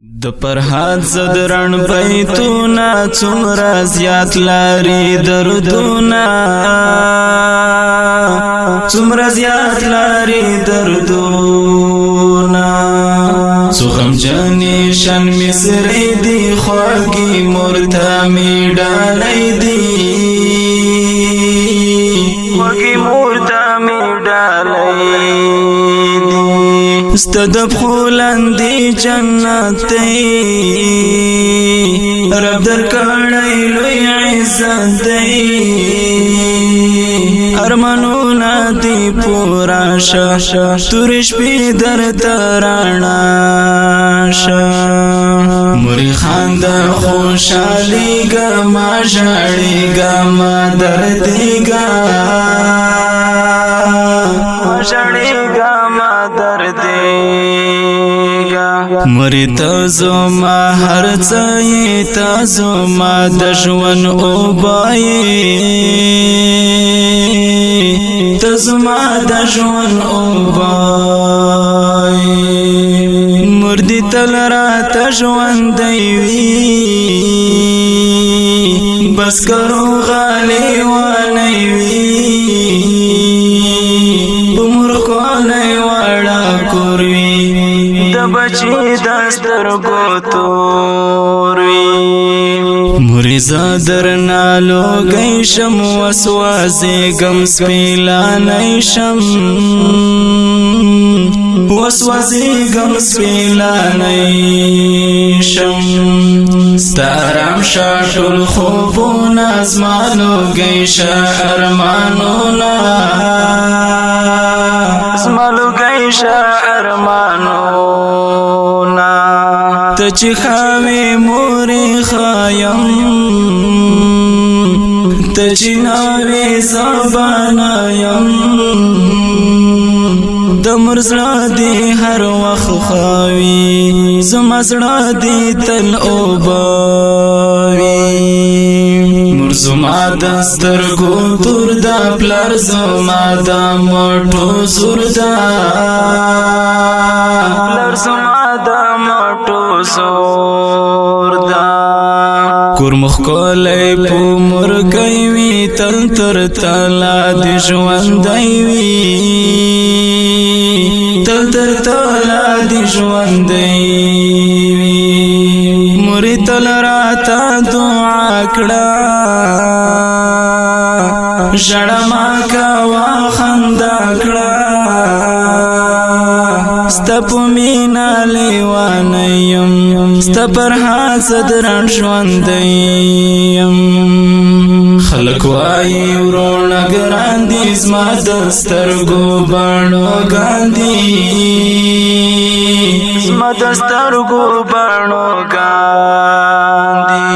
د فرحات زدرن بیتونا څومره زیات لري دردونا څومره زیات لري دردونا څو غمجنې شن مصری دی خوږی مرته می ډالۍ دی خوږی مرته می ډالۍ استد بخولندی جنت دی رب در کړی لوی عزت دی ارمانونا دی پورا شا تورش پی در ترانا شا موری خاند خوشحالی گا ما جاڑی گا ما دردی گا ما جاڑی گا ما دردی مری تازو ما هر ځای تازو ما د ژوند اوبای تازو ما د ژوند اوبای مردی تل رات ژوند دی بس کرو غالی وانی وی بمر کو نه وړا کوروي بچی دستر گو توروی مریزا در نالو گیشم وسوازی گم سپیلا نیشم وسوازی گم سپیلا نیشم ستارم شاشل خوبونا ازمالو گیشا ارمانونا ازمالو گیشا ارمانونا تچی خاوی موری خایم تچی ناوی زبانایم دمرزړه دی هر وخت خاوی زمزړه دی تل اوباوی مرزما دسترګو تور دا پلار زما دا موټو زور دا پلار زما دا موټو زور دا کورمخ کولای په مرګي وی تل تر تلا د ژوند دی تل تر تلا د ژوند دی مری تل راته دعا کړه ژړما کا وا خندا کړه ستپ مینا لیوانیم ستپر حسدرن ژوندیم خلق وای ورونه ګران دي زما دسترګو باڼو ګاندي زما دسترګو باڼو ګاندي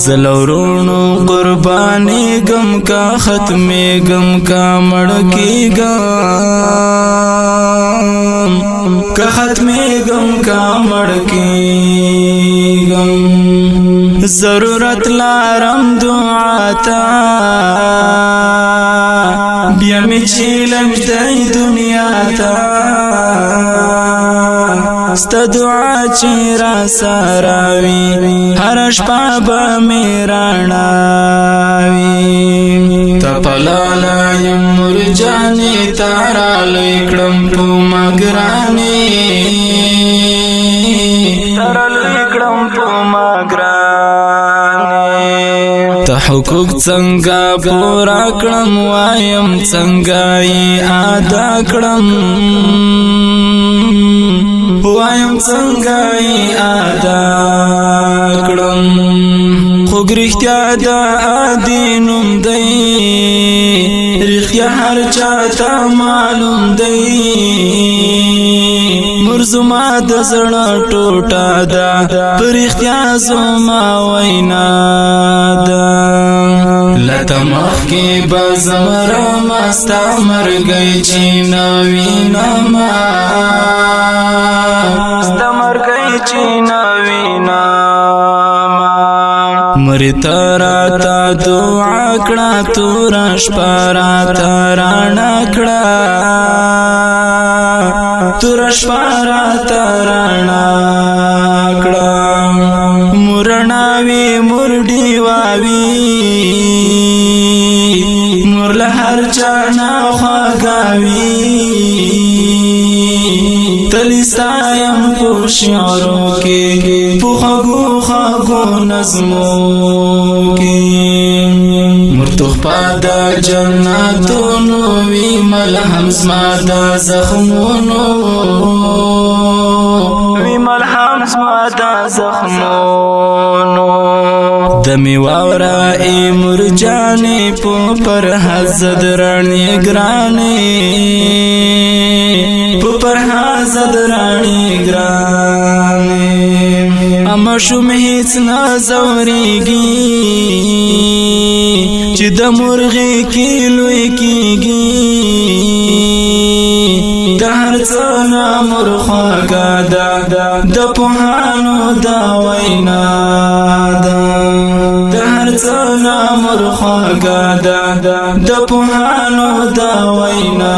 زلورونو قربانی غم کا ختم غم کا مړکی غم کا ختم غم کا مړکی غم ضرورت لارم دعا تا بیا می چیلم دی دنیا تا ستا دعا چی را ساراوی هر شپا با می راناوی تا پلالایم مرجانی تارا لکڑم پو مگرانی تارا لکڑم پو مگرانی تا حقوق څنګه پورا کړم وایم څنګه یې ادا کړم وایم څنګه یې ادا کړم خو رښتیا د ادینوم دی رښتیا هر چاته معلوم دی مرزما د زړه ټوټه ده پر رښتیا زما وینا ده لته مخکې به زمره مستا مرګی چې نوینه ما ستا مرګی چې نوینه مری تراتا دعا کړه تور شپه راته راڼه کړه تور شپه راته راڼه ستایم په شعرو کې په خوږو خوږو نظمو کې مرتخپا د جنتونو وی ملهم زما د زخمونو وی ملهم زما د زخمونو دمی واورا ای مرجانی پو پر حزد رانی گرانی پو پر حزد رانی گرانی اما شوم هیڅ نازوریږي چې د مرغی کې لوی کیږي د هر څه نه مرخواږه ده د پوهانو دا وینا ده د هر څه نه مرخواږه ده د پوهانو دا وینا